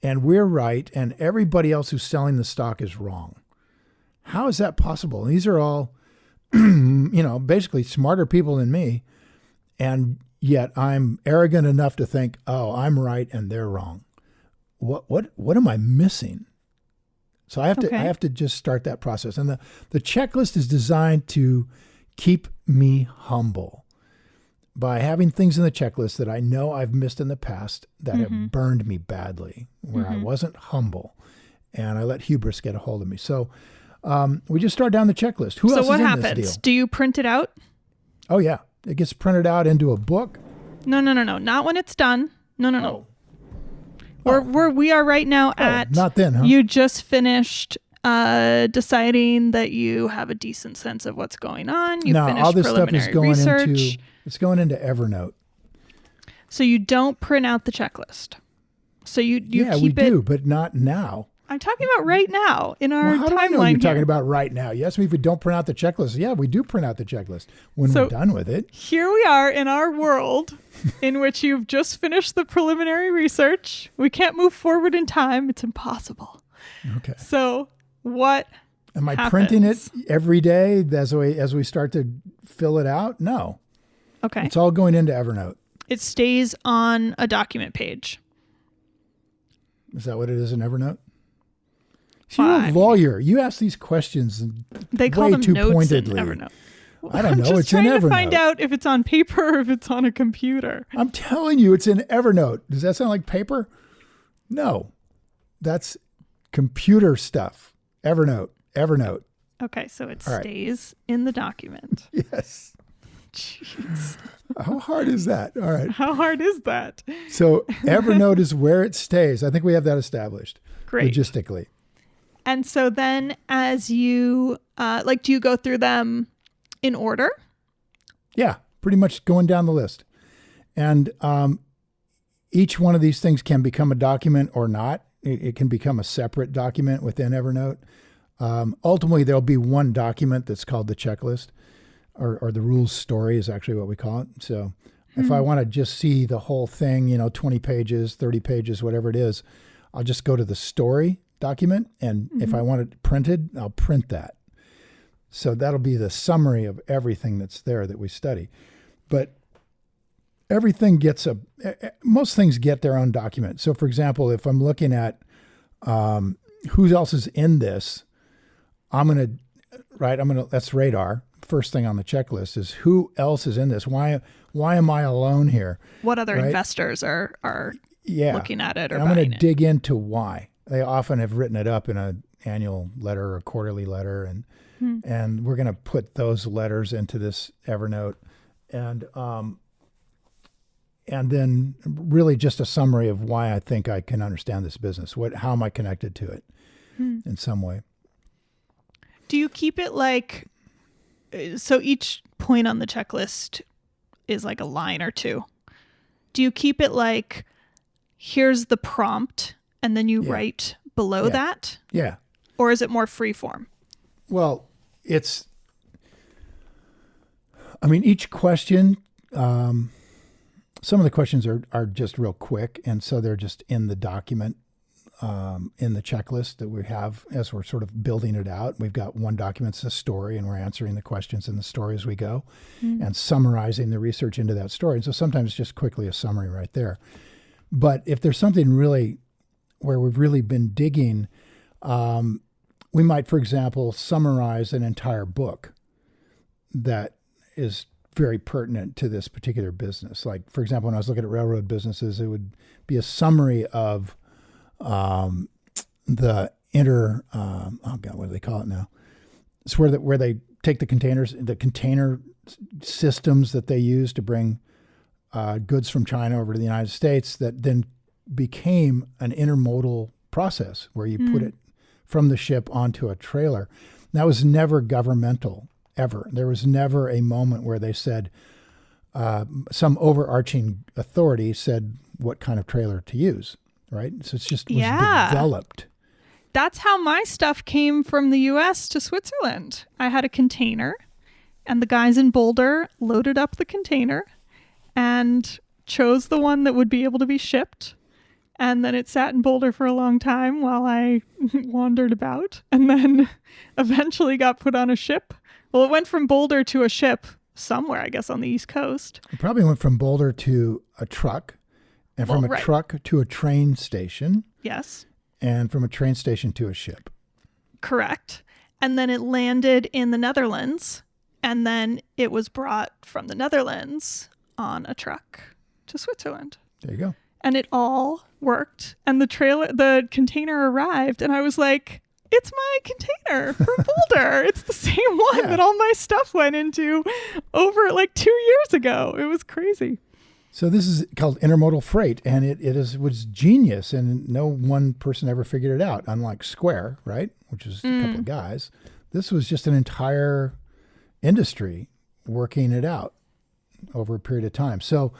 and we're right, and everybody else who's selling the stock is wrong. How is that possible? And these are all, basically smarter people than me, and yet I'm arrogant enough to think, oh, I'm right and they're wrong. What am I missing? So I have to just start that process. And the checklist is designed to keep me humble by having things in the checklist that I know I've missed in the past that have burned me badly, where I wasn't humble and I let hubris get a hold of me. So we just start down the checklist. Who else is in this deal? So what happens? Do you print it out? Oh, yeah. It gets printed out into a book. No. Not when it's done. No. We are right now at... Not then, huh? You just finished deciding that you have a decent sense of what's going on. You finished all this preliminary stuff is going research. It's going into Evernote. So you don't print out the checklist. So you keep it... Yeah, we do, but not now. I'm talking about right now in our timeline. How do I know you're talking about right now? You asked me if we don't print out the checklist. Yeah, we do print out the checklist when we're done with it. Here we are in our world in which you've just finished the preliminary research. We can't move forward in time. It's impossible. Okay. So what Am I happens? printing it every day as we start to fill it out? No. Okay. It's all going into Evernote. It stays on a document page. Is that what it is in Evernote? So you're a lawyer. You ask these questions they call way them too notes pointedly. in Evernote. I don't know. It's in Evernote. I'm just trying to find out if it's on paper or if it's on a computer. I'm telling you, it's in Evernote. Does that sound like paper? No. That's computer stuff. Evernote. Okay, so it stays in the document. Yes. Jeez. How hard is that? All right. How hard is that? So Evernote is where it stays. I think we have that established. Great. Logistically. And so then as you, do you go through them in order? Yeah, pretty much going down the list. And each one of these things can become a document or not. It can become a separate document within Evernote. Ultimately, there'll be one document that's called the checklist, or the rules story is actually what we call it. So if I want to just see the whole thing, 20 pages, 30 pages, whatever it is, I'll just go to the story document. And if I want it printed, I'll print that. So that'll be the summary of everything that's there that we study. But everything most things get their own document. So for example, if I'm looking at who else is in this, that's radar. First thing on the checklist is who else is in this? Why am I alone here? What other investors are looking at it or buying it? I'm going to dig into why. They often have written it up in an annual letter or a quarterly letter, and we're going to put those letters into this Evernote, and then really just a summary of why I think I can understand this business. How am I connected to it in some way? Do you keep it so each point on the checklist is like a line or two? Do you keep it here's the prompt and then you write below that? Yeah. Or is it more free form? Well, each question, some of the questions are just real quick. And so they're just in the document, in the checklist that we have as we're sort of building it out. We've got one document's a story, and we're answering the questions in the story as we go and summarizing the research into that story. And so sometimes just quickly a summary right there. But if there's something really where we've really been digging, we might, for example, summarize an entire book that is very pertinent to this particular business. Like, for example, when I was looking at railroad businesses, it would be a summary of what do they call it now? It's where they take the container systems that they use to bring goods from China over to the United States that then became an intermodal process where you put it from the ship onto a trailer. And that was never governmental, ever. There was never a moment where they said, some overarching authority said what kind of trailer to use, right? So it's just was developed. That's how my stuff came from the U.S. to Switzerland. I had a container, and the guys in Boulder loaded up the container and chose the one that would be able to be shipped. And then it sat in Boulder for a long time while I wandered about, and then eventually got put on a ship. Well, it went from Boulder to a ship somewhere, I guess, on the East Coast. It probably went from Boulder to a truck, and from a truck to a train station. Yes. And from a train station to a ship. Correct. And then it landed in the Netherlands, and then it was brought from the Netherlands on a truck to Switzerland. There you go. And it all worked. And the container arrived, and I was like, it's my container from Boulder. It's the same one that all my stuff went into over like 2 years ago. It was crazy. So this is called intermodal freight, and it was genius, and no one person ever figured it out, unlike Square, right, which is a couple of guys. This was just an entire industry working it out over a period of time. So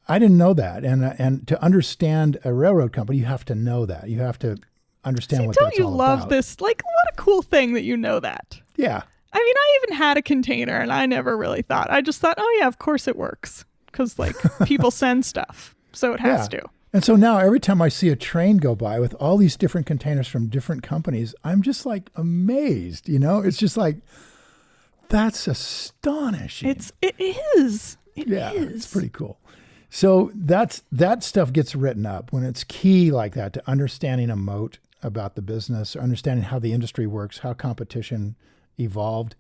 I didn't know that, and to understand a railroad company, you have to know that. You have to understand what that's all about. Don't you love this? Like, what a cool thing that you know that. Yeah. I mean, I even had a container, and I never really thought. I just thought, oh, yeah, of course it works. Because, like, people send stuff, so it has to. And so now every time I see a train go by with all these different containers from different companies, I'm just, like, amazed, you know? It's just like, that's astonishing. It is. It is. It's pretty cool. So that stuff gets written up when it's key like that to understanding a moat about the business, or understanding how the industry works, how competition evolved.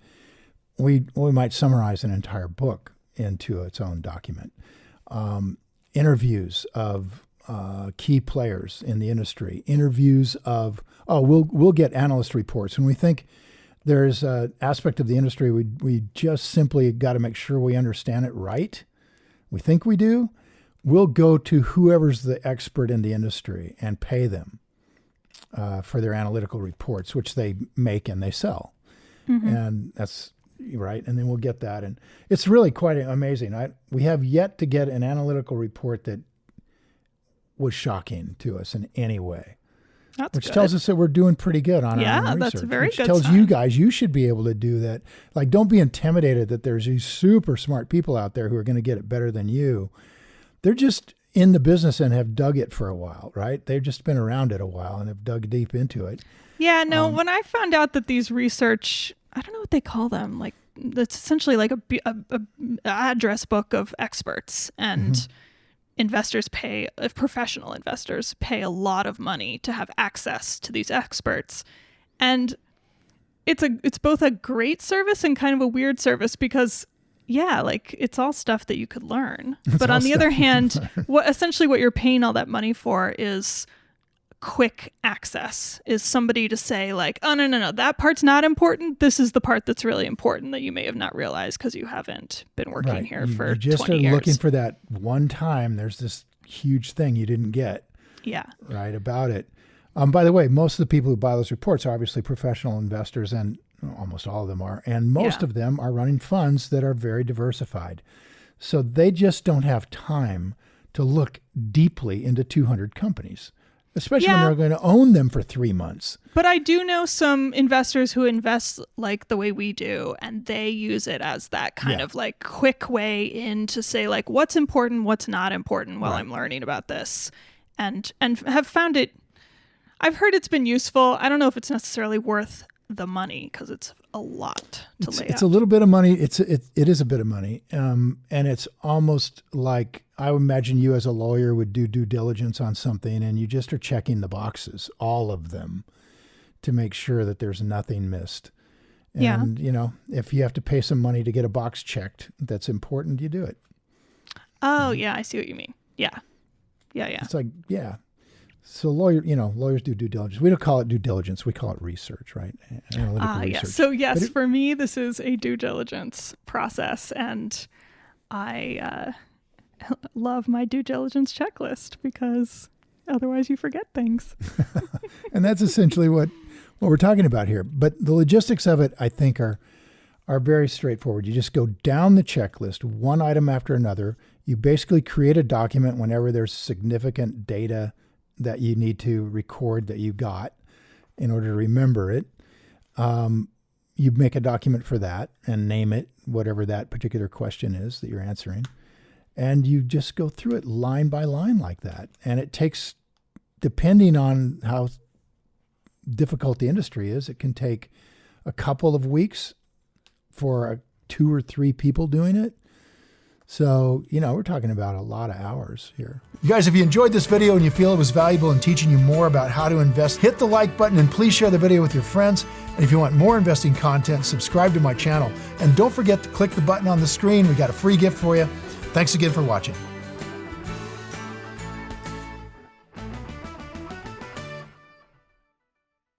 We might summarize an entire book into its own document. Interviews of key players in the industry. Interviews of we'll get analyst reports. When we think there's an aspect of the industry we just simply got to make sure we understand it right. We think we do. We'll go to whoever's the expert in the industry and pay them for their analytical reports, which they make and they sell. Mm-hmm. And that's right. And then we'll get that. And it's really quite amazing. We have yet to get an analytical report that was shocking to us in any way. Which tells us that we're doing pretty good on our own research. Yeah, that's a very good sign. Which tells you guys you should be able to do that. Like, don't be intimidated that there's these super smart people out there who are going to get it better than you. They're just in the business and have dug it for a while, right? They've just been around it a while and have dug deep into it. Yeah, no, when I found out that these research, I don't know what they call them, like that's essentially like a address book of experts, and professional investors pay a lot of money to have access to these experts. And it's both a great service and kind of a weird service because like it's all stuff that you could learn. But on the other hand, what you're paying all that money for is quick access, is somebody to say like, oh, no, that part's not important. This is the part that's really important that you may have not realized because you haven't been working here for 20 years. You just are looking for that one time. There's this huge thing you didn't get. Yeah. Right about it. By the way, most of the people who buy those reports are obviously professional investors, and almost all of them are. And most of them are running funds that are very diversified. So they just don't have time to look deeply into 200 companies. Especially when they're going to own them for 3 months. But I do know some investors who invest like the way we do, and they use it as that kind of like quick way in to say like what's important, what's not important while I'm learning about this, and have found it. I've heard it's been useful. I don't know if it's necessarily worth the money because it's a lot to lay out. It's a little bit of money. It is a bit of money, and it's almost like I would imagine you as a lawyer would do due diligence on something, and you just are checking the boxes, all of them, to make sure that there's nothing missed. And if you have to pay some money to get a box checked that's important, you do it. Oh yeah, I see what you mean. Yeah. It's like So lawyers do due diligence. We don't call it due diligence. We call it research, right? Analytical research. Yes. So yes, for me, this is a due diligence process, and I love my due diligence checklist because otherwise you forget things. And that's essentially what we're talking about here. But the logistics of it, I think, are very straightforward. You just go down the checklist, one item after another. You basically create a document whenever there's significant data that you need to record that you got in order to remember it. You make a document for that and name it, whatever that particular question is that you're answering. And you just go through it line by line like that. And it takes depending on how difficult the industry is, it can take a couple of weeks for 2 or 3 people doing it. So, we're talking about a lot of hours here. You guys, if you enjoyed this video and you feel it was valuable in teaching you more about how to invest, hit the like button and please share the video with your friends. And if you want more investing content, subscribe to my channel. And don't forget to click the button on the screen. We got a free gift for you. Thanks again for watching.